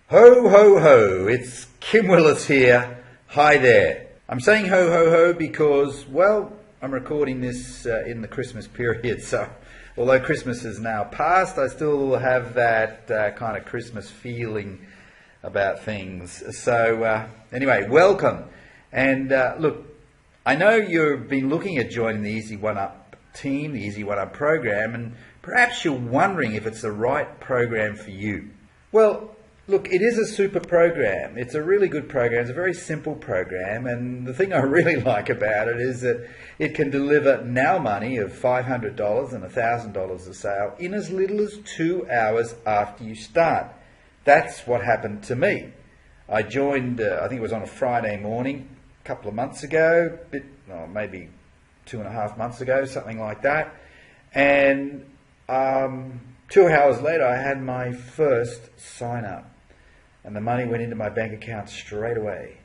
Ho, ho, ho, it's Kim Willis here. Hi there. I'm saying ho, ho, ho because, well, I'm recording this in the Christmas period, so although Christmas is now past, I still have that kind of Christmas feeling about things. So anyway, welcome. And look, I know you've been looking at joining the Easy One Up team, the Easy One Up program, and perhaps you're wondering if it's the right program for you. Well, look, it is a super program. It's a really good program. It's a very simple program. And the thing I really like about it is that it can deliver now money of $500 and $1,000 a sale in as little as 2 hours after you start. That's what happened to me. I joined, I think it was on a Friday morning a couple of months ago, maybe 2.5 months ago, something like that. And 2 hours later, I had my first sign up. And the money went into my bank account straight away.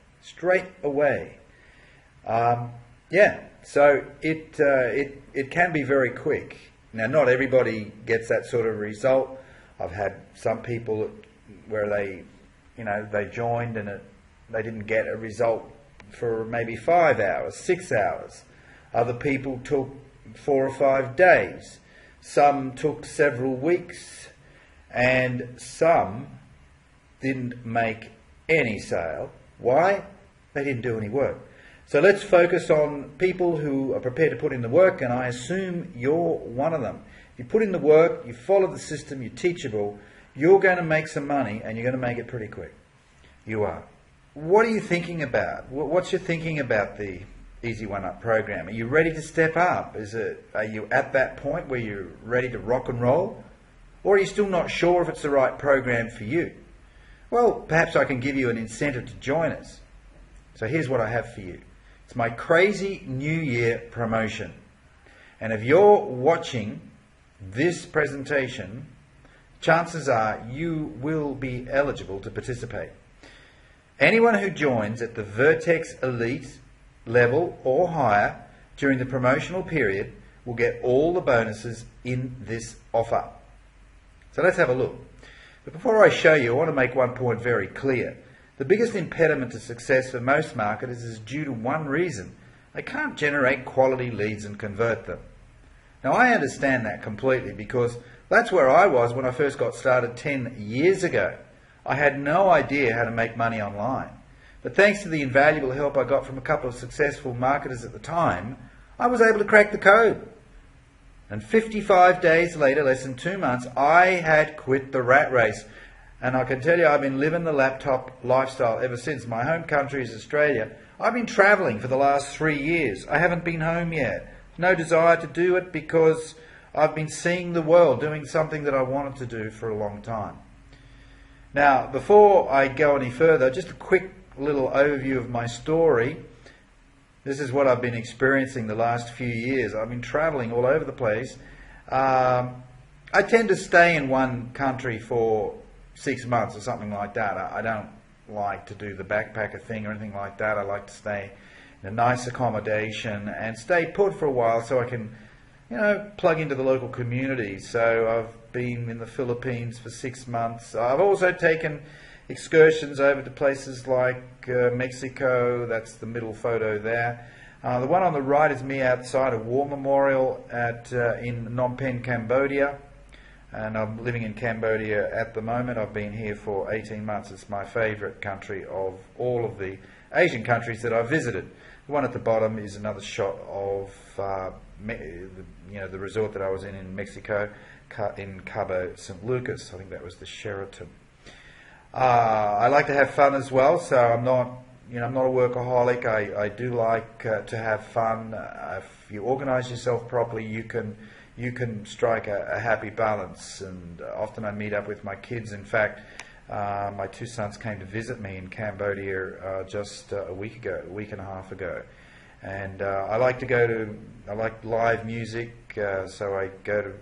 So it can be very quick. Now, not everybody gets that sort of result. I've had some people where they joined and they didn't get a result for maybe 5 hours, 6 hours. Other people took 4 or 5 days. Some took several weeks, and some didn't make any sale. Why? They didn't do any work. So let's focus on people who are prepared to put in the work, and I assume you're one of them. If you put in the work, you follow the system, you're teachable, you're going to make some money, and you're going to make it pretty quick. You are. What are you thinking about? What's your thinking about the Easy One Up program? Are you ready to step up? Are you at that point where you're ready to rock and roll? Or are you still not sure if it's the right program for you? Well, perhaps I can give you an incentive to join us. So here's what I have for you. It's my crazy New Year promotion. And if you're watching this presentation, chances are you will be eligible to participate. Anyone who joins at the Vertex Elite level or higher during the promotional period will get all the bonuses in this offer. So let's have a look. But before I show you, I want to make one point very clear. The biggest impediment to success for most marketers is due to one reason. They can't generate quality leads and convert them. Now, I understand that completely because that's where I was when I first got started 10 years ago. I had no idea how to make money online. But thanks to the invaluable help I got from a couple of successful marketers at the time, I was able to crack the code. And 55 days later, less than 2 months, I had quit the rat race. And I can tell you, I've been living the laptop lifestyle ever since. My home country is Australia. I've been traveling for the last 3 years. I haven't been home yet. No desire to do it because I've been seeing the world, doing something that I wanted to do for a long time. Now, before I go any further, just a quick little overview of my story. This is what I've been experiencing the last few years. I've been traveling all over the place. I tend to stay in one country for 6 months or something like that. I don't like to do the backpacker thing or anything like that. I like to stay in a nice accommodation and stay put for a while so I can, plug into the local community. So I've been in the Philippines for 6 months. I've also taken excursions over to places like Mexico. That's the middle photo there. The one on the right is me outside a war memorial in Phnom Penh, Cambodia. And I'm living in Cambodia at the moment. I've been here for 18 months. It's my favorite country of all of the Asian countries that I've visited. The one at the bottom is another shot of the resort that I was in Mexico, in Cabo San Lucas. I think that was the Sheraton. I like to have fun as well, so I'm not a workaholic. I do like to have fun. If you organize yourself properly, you can strike a happy balance. And often I meet up with my kids. In fact, my 2 sons came to visit me in Cambodia just a week and a half ago. And I like live music, so I go to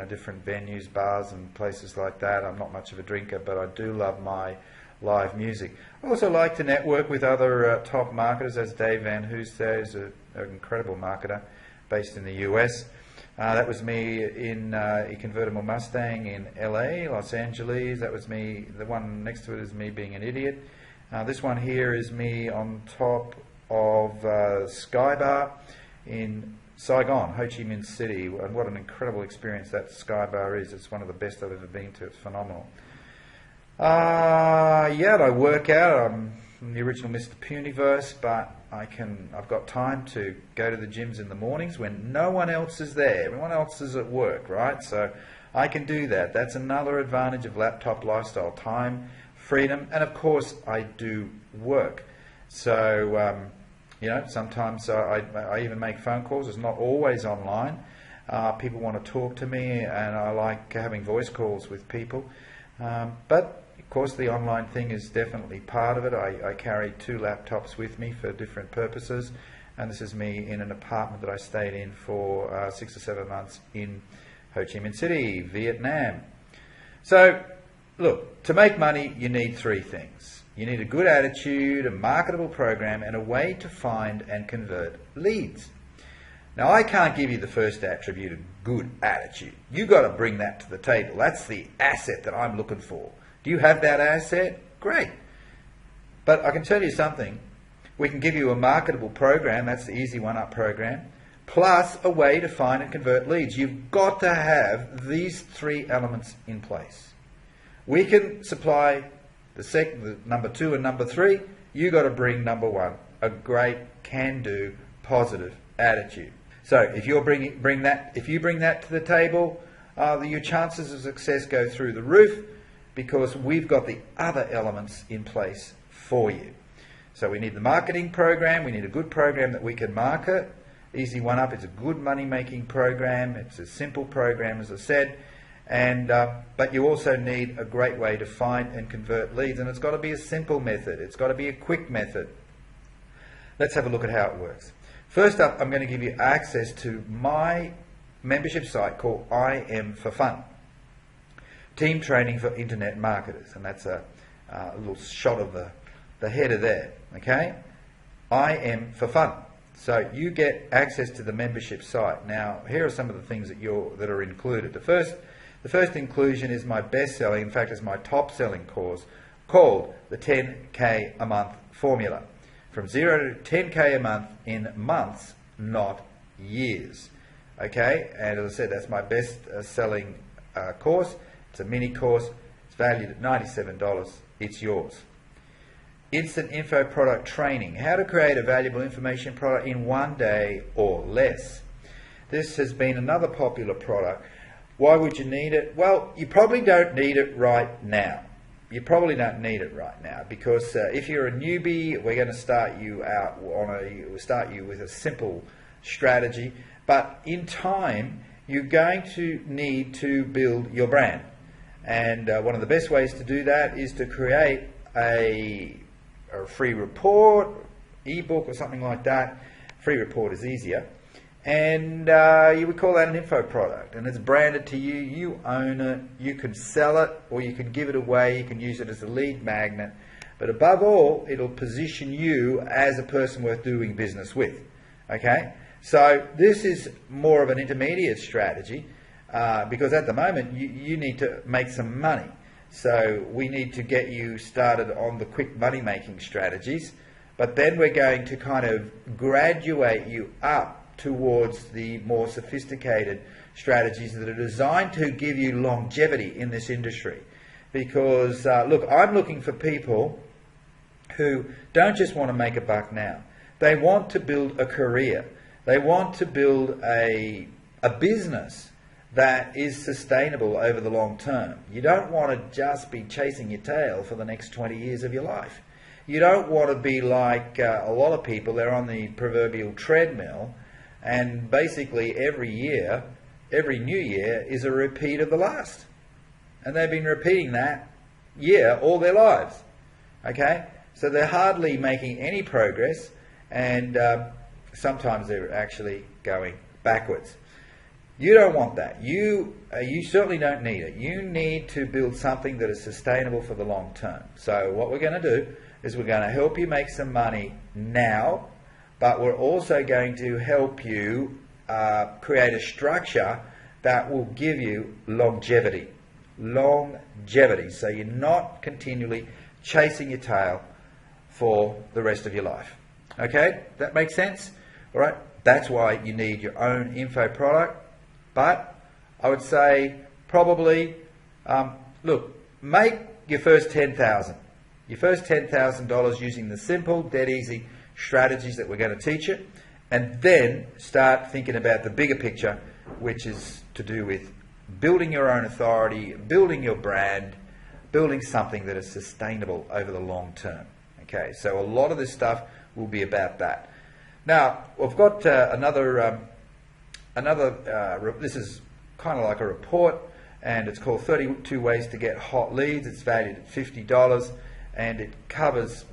different venues, bars and places like that. I'm not much of a drinker, but I do love my live music. I also like to network with other top marketers, as Dave Van Hoos there is an incredible marketer based in the US. That was me in a convertible Mustang in LA, Los Angeles. That was me. The one next to it is me being an idiot. This one here is me on top of Sky Bar in Saigon, Ho Chi Minh City. And what an incredible experience that Sky Bar is. It's one of the best I've ever been to. It's phenomenal. Yeah, I work out. I'm the original Mr. Puniverse, but I've got time to go to the gyms in the mornings when no one else is there. Everyone else is at work, right? So I can do that. That's another advantage of laptop lifestyle: time, freedom, and of course I do work. So sometimes I even make phone calls. It's not always online. People want to talk to me, and I like having voice calls with people. But of course, the online thing is definitely part of it. I carry 2 laptops with me for different purposes, and this is me in an apartment that I stayed in for 6 or 7 months in Ho Chi Minh City, Vietnam. So, look, to make money, you need 3 things. You need a good attitude, a marketable program, and a way to find and convert leads. Now, I can't give you the first attribute, a good attitude. You've got to bring that to the table. That's the asset that I'm looking for. Do you have that asset? Great. But I can tell you something. We can give you a marketable program, that's the Easy One Up program, plus a way to find and convert leads. You've got to have these 3 elements in place. We can supply the number 2 and number 3. You've got to bring number 1, a great can-do, positive attitude. So if you bring that to the table, your chances of success go through the roof, because we've got the other elements in place for you. So we need the marketing program. We need a good program that we can market. Easy One Up is a good money-making program. It's a simple program, as I said. But you also need a great way to find and convert leads. And it's got to be a simple method. It's got to be a quick method. Let's have a look at how it works. First up, I'm going to give you access to my membership site called I Am for Fun. Team training for internet marketers, and that's a little shot of the header there. Okay, I Am for Fun. So you get access to the membership site. Now, here are some of the things that are included. The first inclusion is my best-selling, in fact, it's my top-selling course called the 10K a month formula. From 0 to 10K a month in months, not years. Okay, and as I said, that's my best-selling course. It's a mini course. It's valued at $97. It's yours. Instant info product training. How to create a valuable information product in 1 day or less. This has been another popular product. Why would you need it? Well, you probably don't need it right now. You probably don't need it right now, because if you're a newbie, we're going to start you out with a simple strategy. But in time, you're going to need to build your brand. And one of the best ways to do that is to create a free report, ebook or something like that. Free report is easier. And you would call that an info product. And it's branded to you. You own it. You can sell it, or you can give it away. You can use it as a lead magnet. But above all, it'll position you as a person worth doing business with. Okay? So this is more of an intermediate strategy. Because at the moment you need to make some money. So we need to get you started on the quick money making strategies, but then we're going to kind of graduate you up towards the more sophisticated strategies that are designed to give you longevity in this industry. Because look, I'm looking for people who don't just want to make a buck now. They want to build a career. They want to build a business that is sustainable over the long term. You don't want to just be chasing your tail for the next 20 years of your life. You don't want to be like a lot of people. They're on the proverbial treadmill, and basically every year, every new year is a repeat of the last. And they've been repeating that year all their lives. Okay? So they're hardly making any progress, and sometimes they're actually going backwards. You don't want that. You certainly don't need it. You need to build something that is sustainable for the long term. So what we're going to do is we're going to help you make some money now, but we're also going to help you create a structure that will give you longevity. Longevity. So you're not continually chasing your tail for the rest of your life. Okay? That makes sense? All right? That's why you need your own info product. But I would say probably, look, make your first $10,000. Your first $10,000 using the simple, dead easy strategies that we're going to teach you, and then start thinking about the bigger picture, which is to do with building your own authority, building your brand, building something that is sustainable over the long term. Okay, so a lot of this stuff will be about that. Now, we've got this is kind of like a report, and it's called 32 Ways to Get Hot Leads. It's valued at $50, and it covers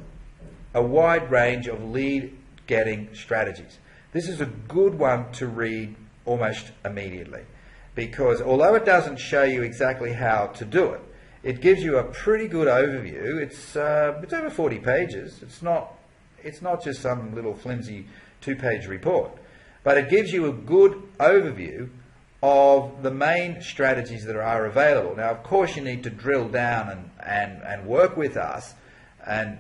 a wide range of lead getting strategies. This is a good one to read almost immediately, because although it doesn't show you exactly how to do it, it gives you a pretty good overview. It's over 40 pages. It's not just some little flimsy 2-page report, but it gives you a good overview of the main strategies that are available. Now, of course, you need to drill down and work with us and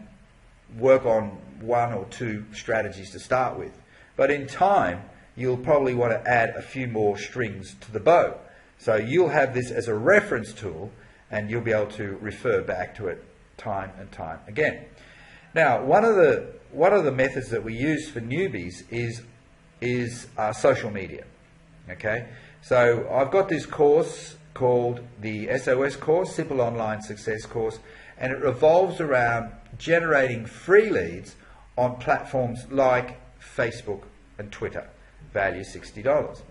work on 1 or 2 strategies to start with. But in time, you'll probably want to add a few more strings to the bow. So you'll have this as a reference tool, and you'll be able to refer back to it time and time again. Now, one of the methods that we use for newbies is social media. Okay, so I've got this course called the SOS course, Simple Online Success course, and it revolves around generating free leads on platforms like Facebook and Twitter. Value $60.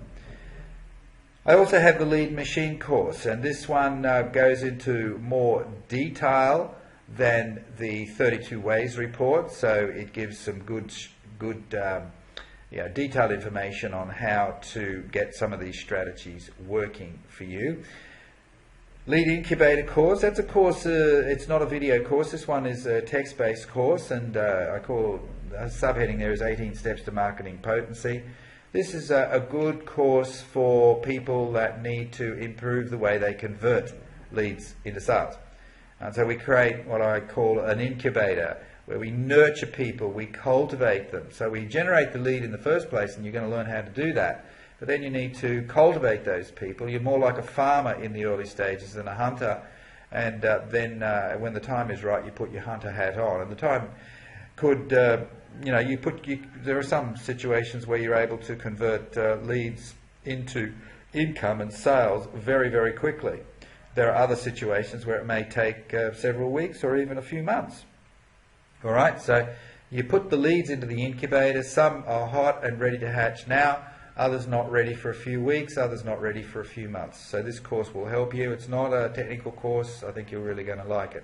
I also have the Lead Machine course, and this one goes into more detail than the 32 Ways report, so it gives some good detailed information on how to get some of these strategies working for you. Lead Incubator course, that's a course, it's not a video course. This one is a text-based course, and I call the subheading there is 18 Steps to Marketing Potency. This is a good course for people that need to improve the way they convert leads into sales. And so we create what I call an incubator, where we nurture people, we cultivate them. So we generate the lead in the first place, and you're going to learn how to do that. But then you need to cultivate those people. You're more like a farmer in the early stages than a hunter. And then when the time is right, you put your hunter hat on. And the time could, there are some situations where you're able to convert leads into income and sales very, very quickly. There are other situations where it may take several weeks or even a few months. All right, so you put the leads into the incubator. Some are hot and ready to hatch now, others not ready for a few weeks, others not ready for a few months. So this course will help you. It's not a technical course. I think you're really going to like it.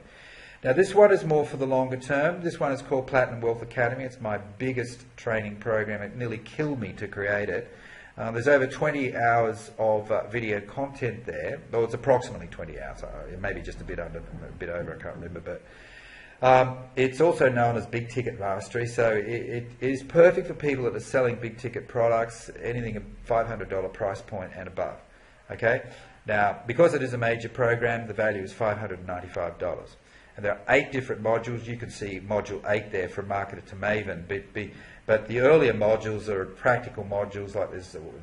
Now, this one is more for the longer term. This one is called Platinum Wealth Academy. It's my biggest training program. It nearly killed me to create it. There's over 20 hours of video content there. Well, it's approximately 20 hours. Maybe just a bit over, I can't remember. But it's also known as Big Ticket Mastery. So it is perfect for people that are selling big ticket products, anything at $500 price point and above. Okay? Now, because it is a major program, the value is $595. And there are 8 different modules. You can see module 8 there, from marketer to maven. But the earlier modules are practical modules. Like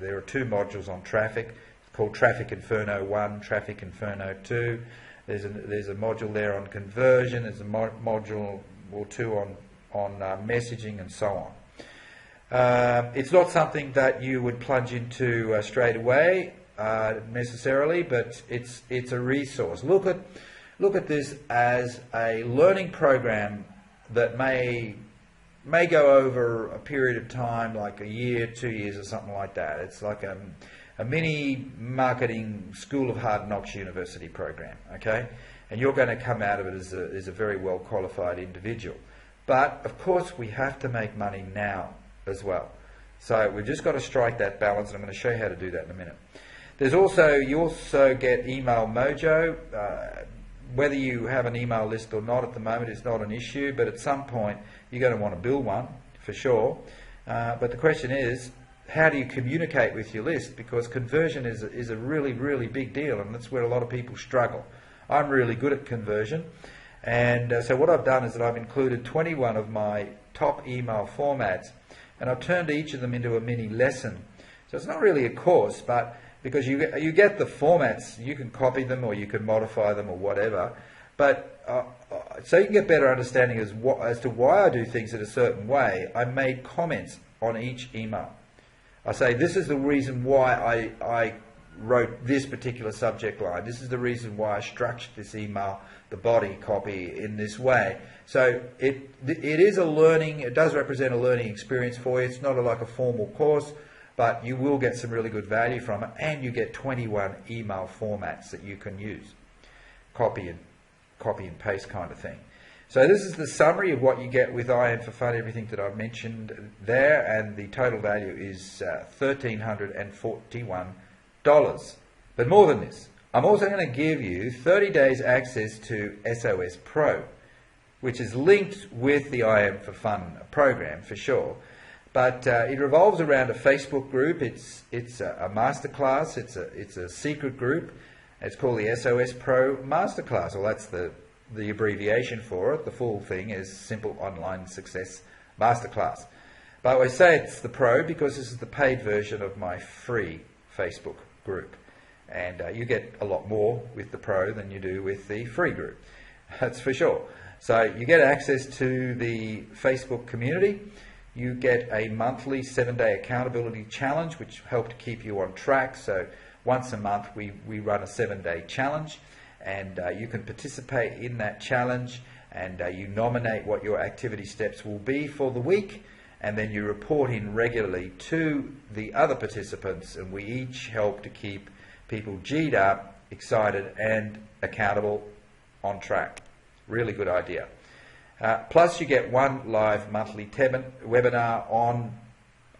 there are 2 modules on traffic, called Traffic Inferno 1, Traffic Inferno 2. There's a module there on conversion. There's a module or 2 on messaging, and so on. It's not something that you would plunge into straight away necessarily, but it's a resource. Look at this as a learning program that may go over a period of time, like a year, 2 years, or something like that. It's like a mini marketing School of Hard Knocks university program, okay? And you're going to come out of it as a very well qualified individual. But of course, we have to make money now as well. So we've just got to strike that balance, and I'm going to show you how to do that in a minute. You also get Email Mojo. Whether you have an email list or not at the moment is not an issue, but at some point you're going to want to build one for sure. But the question is, how do you communicate with your list? Because conversion is a really, really big deal, and that's where a lot of people struggle. I'm really good at conversion, and so what I've done is that I've included 21 of my top email formats, and I've turned each of them into a mini lesson. So it's not really a course, but because you get the formats, you can copy them or you can modify them or whatever, but so you can get better understanding as to why I do things in a certain way. I made comments on each email. I say, this is the reason why I wrote this particular subject line. This is the reason why I structured this email, the body copy, in this way. So it is a learning, it does represent a learning experience for you. It's not like a formal course, but you will get some really good value from it, and you get 21 email formats that you can use. Copy and paste kind of thing. So this is the summary of what you get with IM for Fun, everything that I've mentioned there, and the total value is $1,341. But more than this, I'm also going to give you 30 days access to SOS Pro, which is linked with the IM for Fun program for sure. But it revolves around a Facebook group. It's a masterclass. It's a secret group. It's called the SOS Pro Masterclass. Well, that's the abbreviation for it. The full thing is Simple Online Success Masterclass. But I say it's the Pro because this is the paid version of my free Facebook group. And you get a lot more with the Pro than you do with the free group. That's for sure. So you get access to the Facebook community. You get a monthly 7-day accountability challenge, which help to keep you on track. So once a month we run a 7-day challenge, and you can participate in that challenge, and you nominate what your activity steps will be for the week, and then you report in regularly to the other participants, and we each help to keep people G'd up, excited, and accountable, on track. Really good idea. Plus you get one live monthly webinar on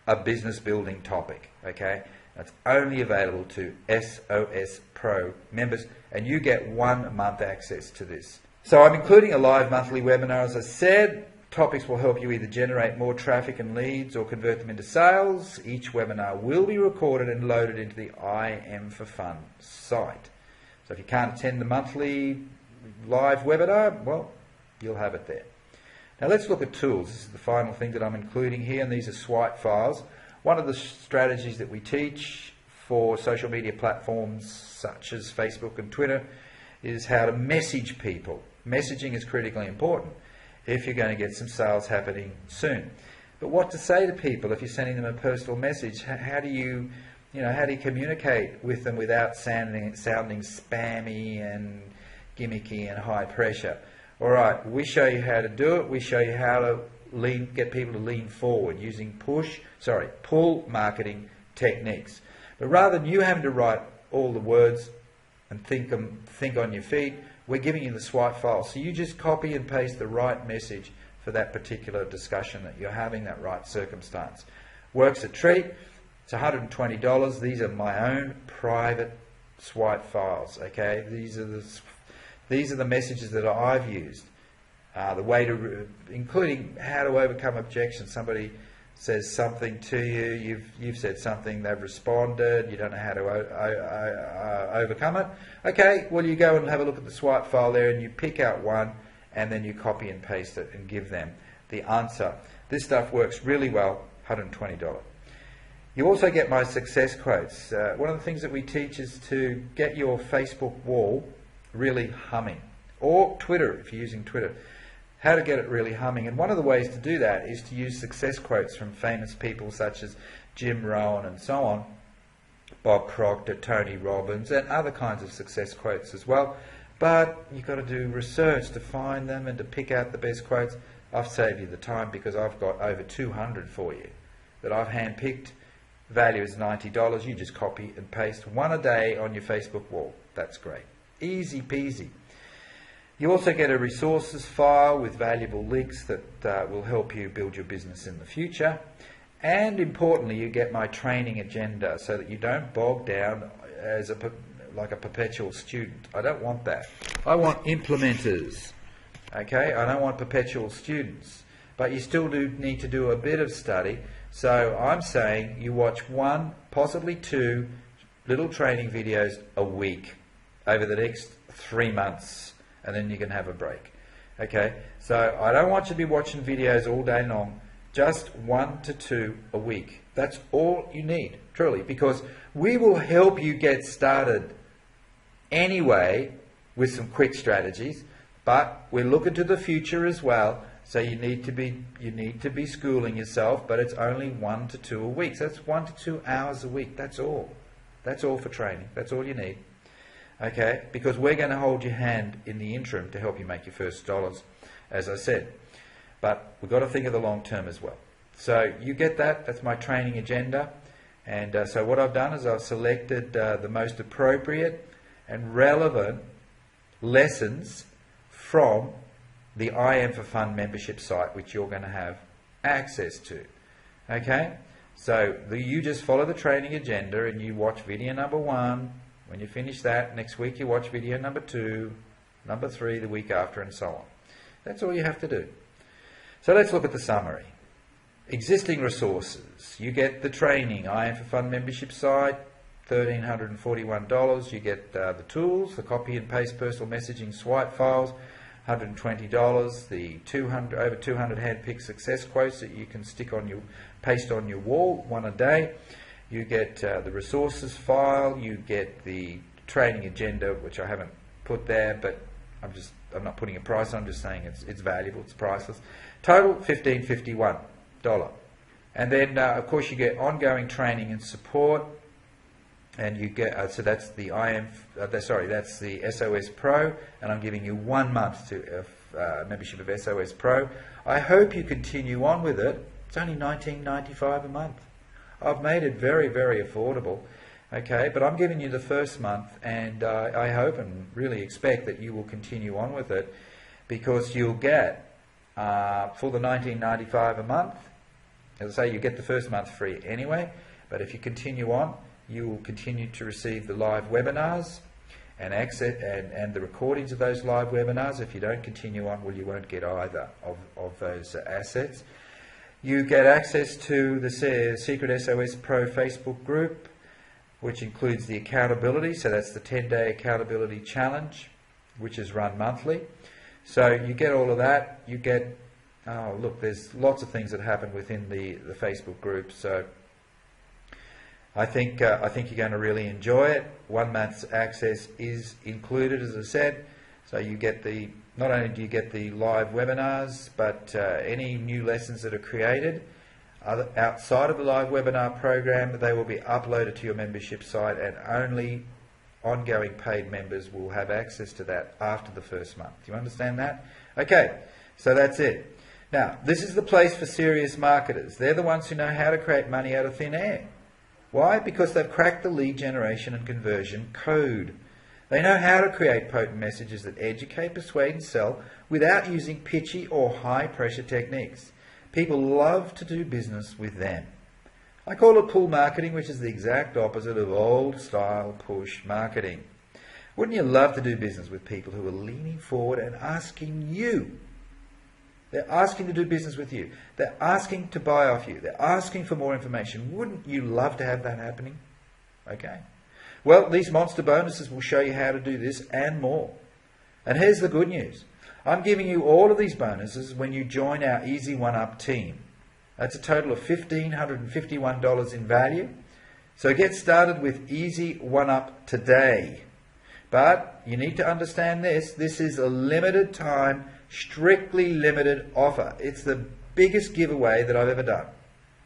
a business building topic, okay? That's only available to SOS Pro members, and you get 1 month access to this. So I'm including a live monthly webinar, as I said. Topics will help you either generate more traffic and leads or convert them into sales. Each webinar will be recorded and loaded into the IM for Fun site. So if you can't attend the monthly live webinar, well, you'll have it there. Now let's look at tools. This is the final thing that I'm including here, and these are swipe files. One of the strategies that we teach for social media platforms such as Facebook and Twitter is how to message people. Messaging is critically important if you're going to get some sales happening soon. But what to say to people if you're sending them a personal message? How do you communicate with them without sounding spammy and gimmicky and high pressure? All right, we show you how to do it. We show you how to get people to lean forward using pull marketing techniques. But rather than you having to write all the words and think on your feet, we're giving you the swipe file. So you just copy and paste the right message for that particular discussion that you're having, that right circumstance. Works a treat. It's $120. These are my own private swipe files. Okay, these are the messages that I've used. The way to, including how to overcome objections. Somebody says something to you, you've said something, they've responded, you don't know how to overcome it. Okay, well you go and have a look at the swipe file there, and you pick out one, and then you copy and paste it and give them the answer. This stuff works really well. $120. You also get my success quotes. One of the things that we teach is to get your Facebook wall really humming, or Twitter if you're using Twitter. How to get it really humming, and one of the ways to do that is to use success quotes from famous people such as Jim Rohn and so on, Bob Proctor, Tony Robbins, and other kinds of success quotes as well. But you've got to do research to find them and to pick out the best quotes. I've saved you the time because I've got over 200 for you that I've handpicked. Value is $90. You just copy and paste one a day on your Facebook wall. That's great. Easy peasy. You also get a resources file with valuable links that will help you build your business in the future. And importantly, you get my training agenda so that you don't bog down as like a perpetual student. I don't want that. I want implementers. Okay, I don't want perpetual students. but you still do need to do a bit of study. So I'm saying you watch 1, possibly 2 little training videos a week over the next 3 months, and then you can have a break. Okay, so I don't want you to be watching videos all day long, just 1 to 2 a week. That's all you need, truly, because we will help you get started anyway with some quick strategies, but we're looking to the future as well. So you need to be schooling yourself, but it's only 1 to 2 a week. So that's 1 to 2 hours a week. That's all. That's all for training. That's all you need. Okay? Because we're going to hold your hand in the interim to help you make your first dollars, as I said. But we've got to think of the long term as well. So you get that. That's my training agenda. And so what I've done is I've selected the most appropriate and relevant lessons from the I Am for Fun membership site, which you're going to have access to. Okay? So you just follow the training agenda and you watch video number 1. When you finish that, next week you watch video number 2, number 3 the week after, and so on. That's all you have to do. So let's look at the summary. Existing resources. You get the training, I Am for Fun membership site, $1,341. You get the tools, the copy and paste personal messaging swipe files, $120. The over 200 hand-picked success quotes that you can paste on your wall, 1 a day. You get the resources file. You get the training agenda, which I haven't put there, but I'm not putting a price on. I'm just saying it's valuable. It's priceless. Total $1,551. And then of course you get ongoing training and support. And you get so that's the that's the SOS Pro, and I'm giving you 1 month to membership of SOS Pro. I hope you continue on with it. It's only $19.95 a month. I've made it very, very affordable. Okay, but I'm giving you the first month, and I hope and really expect that you will continue on with it, because you'll get for the $19.95 a month. As I say, you get the first month free anyway. But if you continue on, you will continue to receive the live webinars and the recordings of those live webinars. If you don't continue on, well, you won't get either of those assets. You get access to the Secret SOS Pro Facebook group, which includes the accountability. So that's the 10-day accountability challenge, which is run monthly. So you get all of that. You get, oh look, there's lots of things that happen within the Facebook group. So I think you're going to really enjoy it. 1 month's access is included, as I said. So you get not only do you get the live webinars, but any new lessons that are created outside of the live webinar program, they will be uploaded to your membership site, and only ongoing paid members will have access to that after the first month. Do you understand that? Okay, so that's it. Now, this is the place for serious marketers. They're the ones who know how to create money out of thin air. Why? Because they've cracked the lead generation and conversion code. They know how to create potent messages that educate, persuade, and sell without using pitchy or high-pressure techniques. People love to do business with them. I call it pull marketing, which is the exact opposite of old-style push marketing. Wouldn't you love to do business with people who are leaning forward and asking you? They're asking to do business with you. They're asking to buy off you. They're asking for more information. Wouldn't you love to have that happening? Okay. Well, these monster bonuses will show you how to do this and more. And here's the good news. I'm giving you all of these bonuses when you join our Easy One Up team. That's a total of $1,551 in value. So get started with Easy One Up today. But you need to understand this. This is a limited time, strictly limited offer. It's the biggest giveaway that I've ever done.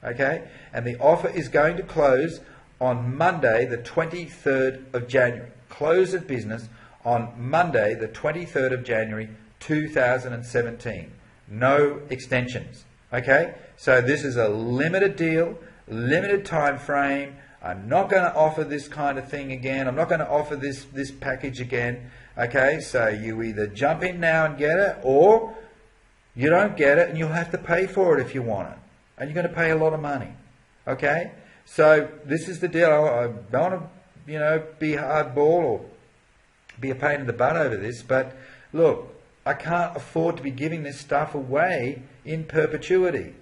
Okay? And the offer is going to close on Monday, the 23rd of January. Close of business on Monday, the 23rd of January, 2017. No extensions. Okay? So this is a limited deal, limited time frame. I'm not going to offer this kind of thing again. I'm not going to offer this package again. Okay? So you either jump in now and get it, or you don't get it and you'll have to pay for it if you want it. And you're going to pay a lot of money. Okay? So this is the deal. I don't want to, be hardball or be a pain in the butt over this, but look, I can't afford to be giving this stuff away in perpetuity.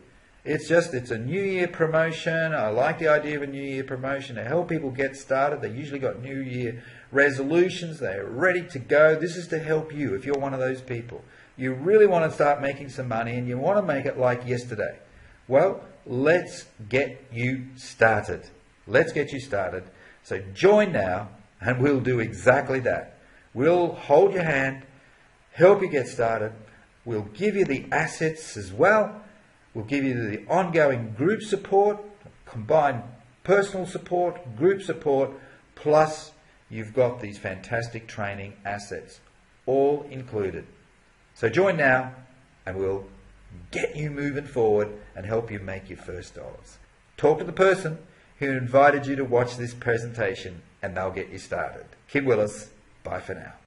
It's a New Year promotion. I like the idea of a New Year promotion to help people get started. They usually got New Year resolutions. They're ready to go. This is to help you if you're one of those people. You really want to start making some money and you want to make it like yesterday. Well, let's get you started. Let's get you started. So join now and we'll do exactly that. We'll hold your hand, help you get started. We'll give you the assets as well. We'll give you the ongoing group support, combined personal support, group support, plus you've got these fantastic training assets, all included. So join now and we'll get you moving forward and help you make your first dollars. Talk to the person who invited you to watch this presentation and they'll get you started. Kim Willis, bye for now.